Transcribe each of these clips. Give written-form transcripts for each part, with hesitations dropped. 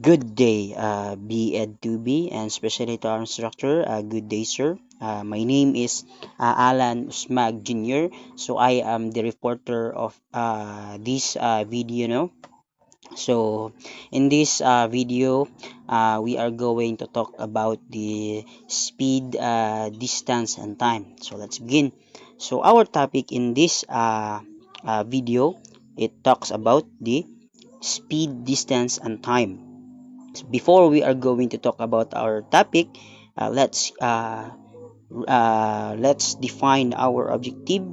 Good day, B2B, and especially to our instructor. Good day, sir. My name is Alan Usmag Jr. So I am the reporter of this video. No? So in this video, we are going to talk about the speed, distance, and time. So let's begin. So our topic in this video, it talks about the speed, distance, and time. Before we are going to talk about our topic, let's define our objective.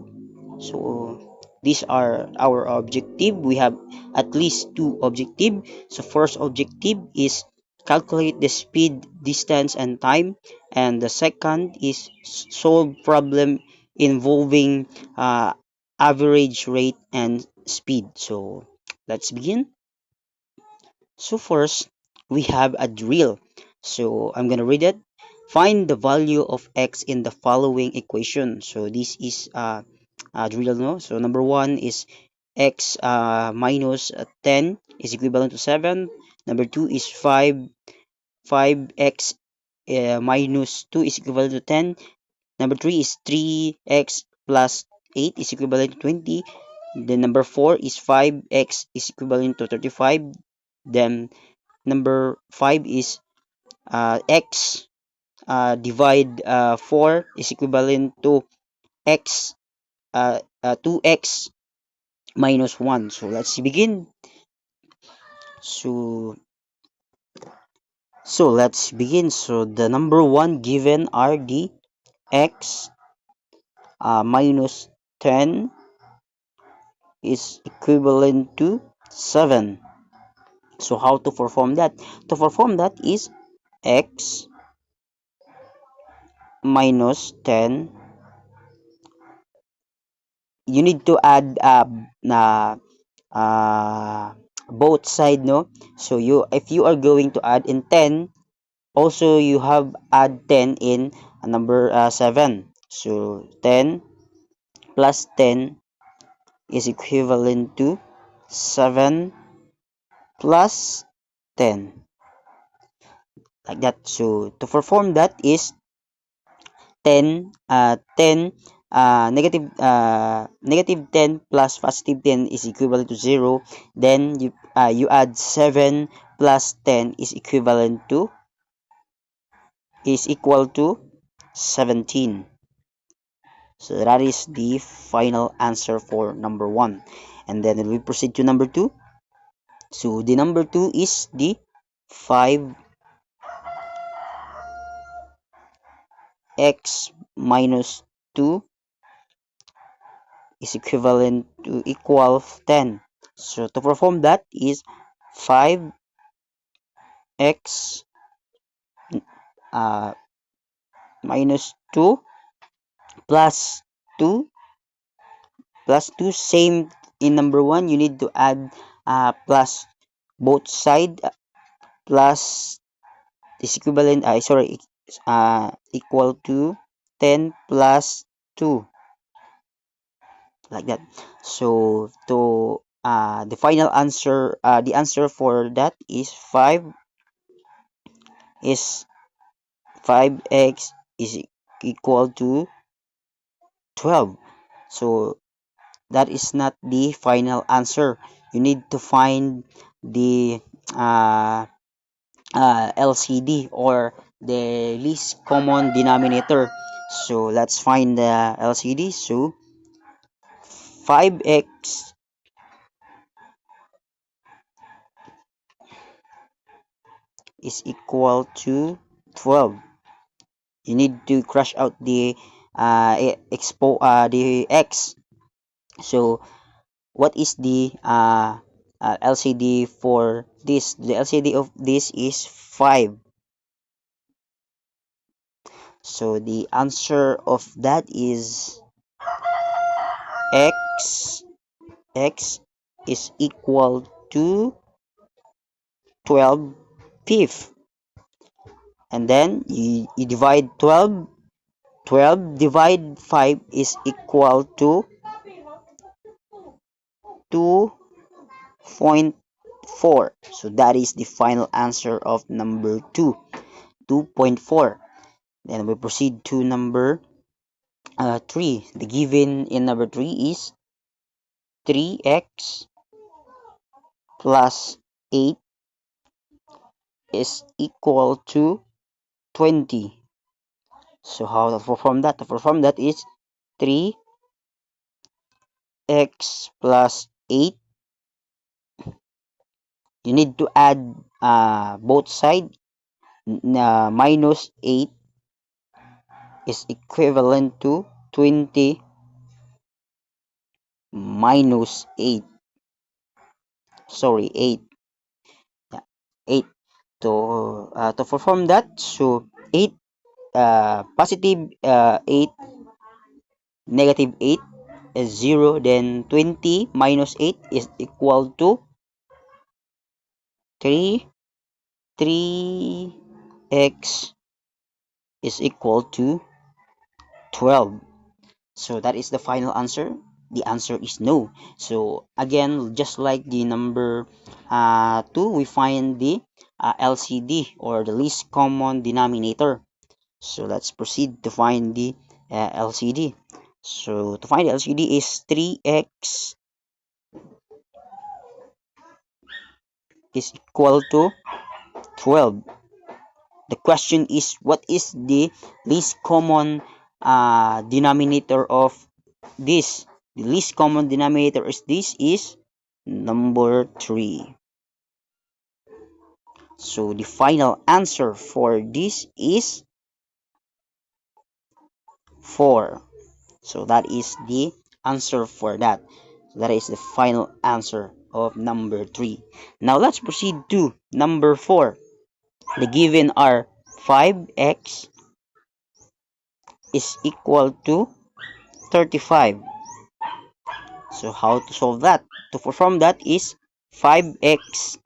So these are our objective. We have at least two objective. So first objective is calculate the speed, distance, and time, and the second is solve problem involving average rate and speed. So let's begin. So first, we have a drill. So I'm gonna read it. Find the value of x in the following equation. So this is a drill, no? So number one is x minus 10 is equivalent to 7. Number two is 5x minus 2 is equivalent to 10. Number three is 3x plus 8 is equivalent to 20. Then number four is 5x is equivalent to 35. Then number 5 is x divide 4 is equivalent to x 2x minus 1. So let's begin. So let's begin. So the number 1 given are the x minus 10 is equivalent to 7. So how to perform that? To perform that is x minus 10, you need to add na both side, no? So you, if you are going to add in 10, also you have add 10 in number 7. So 10 plus 10 is equivalent to 7 plus 10, like that. So to perform that is 10 negative 10 plus positive 10 is equivalent to 0. Then you add 7 plus 10 is equivalent to is equal to 17. So that is the final answer for number 1. And then we proceed to number 2. So the number 2 is the 5x minus 2 is equivalent to equal 10. So to perform that is 5x uh, minus 2 plus 2 plus 2, same in number 1, you need to add plus both side, plus is equivalent equal to 10 plus 2, like that. So to the final answer, the answer for that is 5x is equal to 12. So that is not the final answer. You need to find the uh, LCD, or the least common denominator. So let's find the LCD. So 5x is equal to 12. You need to crush out the the x. So what is the LCD for this? The LCD of this is 5. So the answer of that is x x is equal to 12 fifth. And then you divide 12. 12 divide 5 is equal to 2.5. 4. So that is the final answer of number 2, 2.4. Then we proceed to number 3. The given in number 3 is 3x plus 8 is equal to 20. So how to perform that? To perform that is 3x plus 8. You need to add both sides. Minus 8 is equivalent to 20 minus 8. Sorry, 8. Yeah, 8. To perform that, so 8 positive 8 negative 8 is 0, then 20 minus 8 is equal to 3. 3x is equal to 12. So that is the final answer. The answer is no. So again, just like the number 2, we find the LCD, or the least common denominator. So let's proceed to find the LCD. So to find the LCD is 3x is equal to 12. The question is, what is the least common denominator of this? The least common denominator is this is number 3. So the final answer for this is 4. So that is the answer for that. That is the final answer of number 3. Now let's proceed to number 4. The given are 5x is equal to 35. So how to solve that? To perform that is 5x.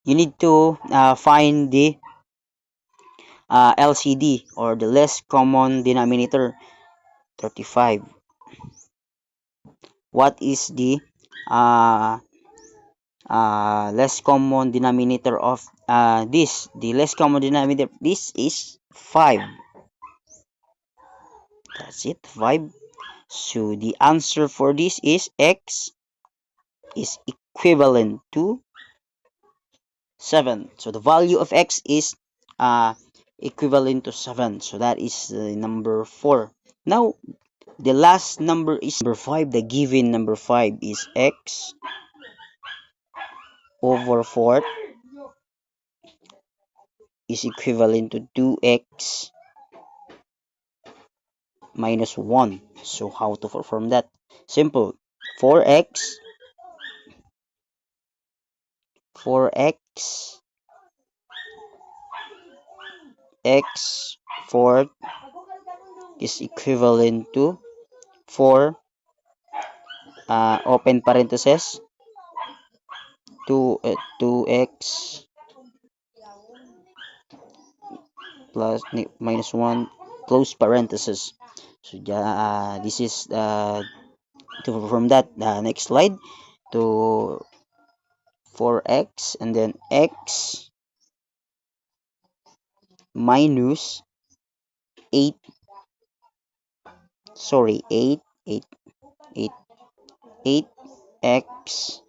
You need to find the LCD, or the less common denominator, 35. What is the uh, less common denominator of this? The less common denominator, this is 5. That's it, 5. So the answer for this is x is equivalent to 7. So the value of x is equivalent to 7. So that is number 4. Now, the last number is number 5. The given number 5 is x over 4 is equivalent to 2x minus 1. So how to perform that? Simple. 4x 4x x 4 is equivalent to 4 open parenthesis 2x plus minus 1 close parenthesis. So this is to perform that. Next slide, to 4x and then x minus 8, sorry, 8 8 8 8x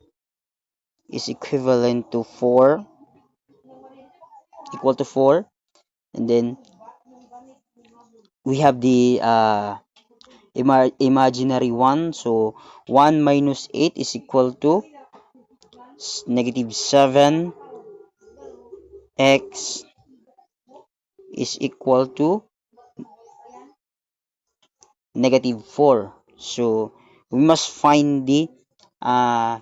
is equivalent to 4, equal to 4, and then we have the imaginary one. So 1 minus 8 is equal to negative 7. X is equal to negative 4. So we must find the uh,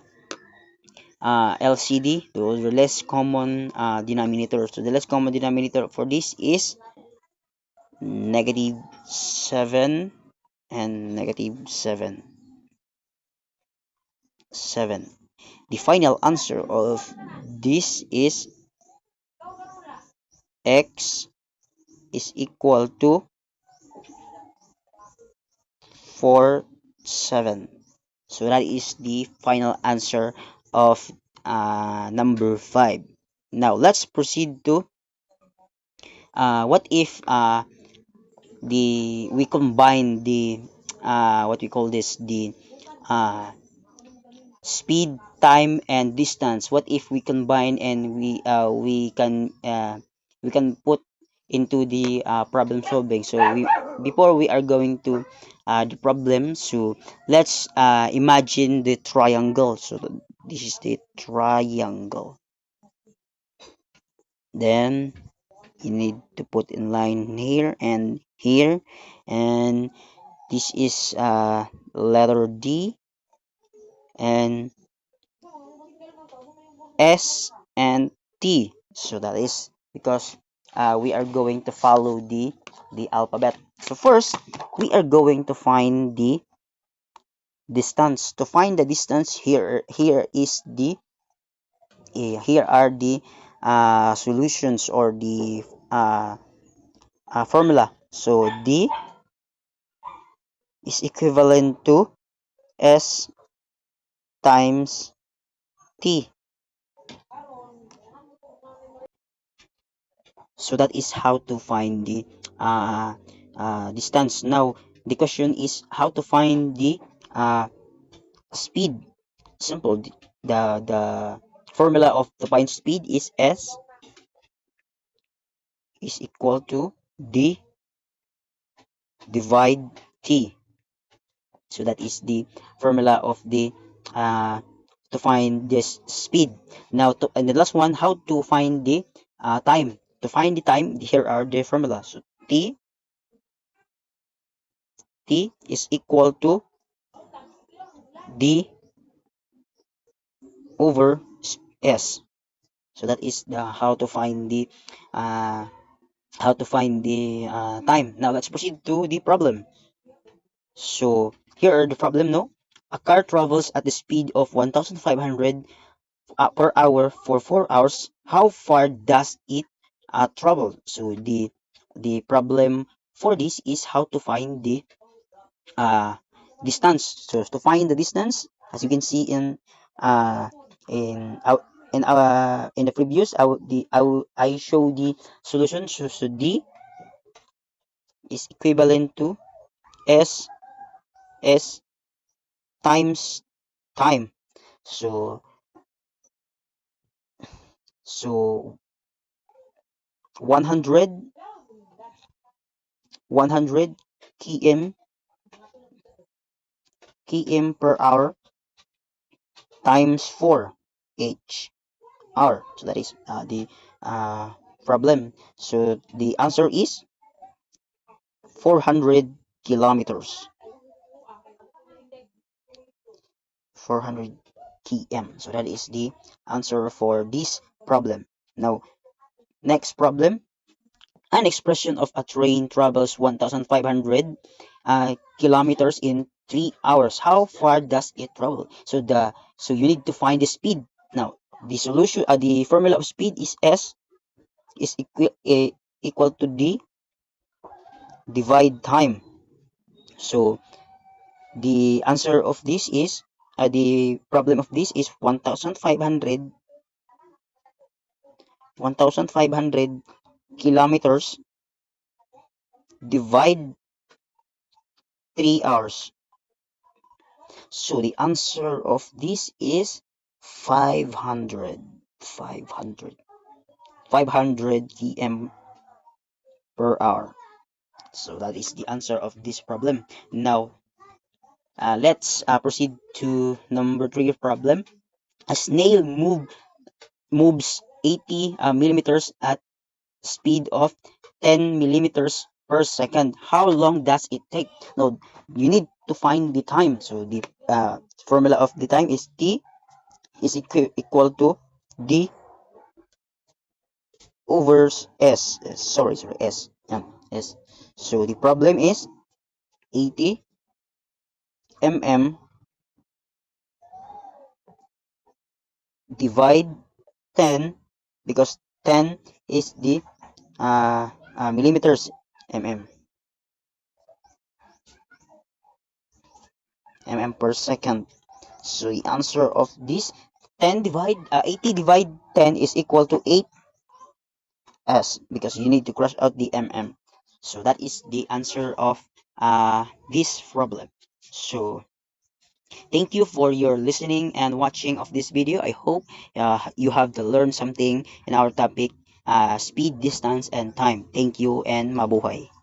LCD, the less common denominator. So the less common denominator for this is negative 7 and negative 7. The final answer of this is x is equal to 4, 7. So that is the final answer of number 5. Now let's proceed to what if the we combine the what we call this the uh, speed, time, and distance. What if we combine and we can put into the problem solving. So we before we are going to the problem, so let's imagine the triangle. So this is the triangle. Then you need to put in line here, and this is letter D and S and T. So that is because we are going to follow the alphabet. So first, we are going to find the distance. To find the distance, here is the here are the solutions or the formula. So D is equivalent to S times T. So that is how to find the distance. Now the question is how to find the uh, speed. Simple. The formula of to find speed is S is equal to D divide T. So that is the formula of the to find this speed. Now and the last one, how to find the time. To find the time, here are the formula. So T is equal to D over S. So that is the uh, how to find the time. Now let's proceed to the problem. So here are the problem. No, a car travels at the speed of 1,500 per hour for 4 hours. How far does it travel? So the problem for this is how to find the uh, distance. So to find the distance, as you can see uh, in our in the previous, I show the solution. So D is equivalent to S times time. So so 100 km per hour times 4 h hour. So that is the uh, problem. So the answer is 400 kilometers, 400 km. So that is the answer for this problem. Now next problem. An expression of a train travels 1,500 kilometers in 3 hours. How far does it travel? So you need to find the speed. Now the solution, the formula of speed is S is equal to D divide time. So the answer of this is the problem of this is 1,500 kilometers divide 3 hours. So the answer of this is 500, 500, 500 km per hour. So that is the answer of this problem. Now, let's proceed to number 3 problem. A snail moves 80 millimeters at speed of 10 millimeters per second. How long does it take? Now, you need to find the time. So the formula of the time is T is equal to D over S. Sorry, S. S. So the problem is 80 mm divide 10 because 10 is the millimeters mm. mm per second. So the answer of this 80 divide 10 is equal to 8s because you need to cross out the So that is the answer of this problem. So thank you for your listening and watching of this video. I hope you have to learn something in our topic, speed, distance, and time. Thank you and mabuhay.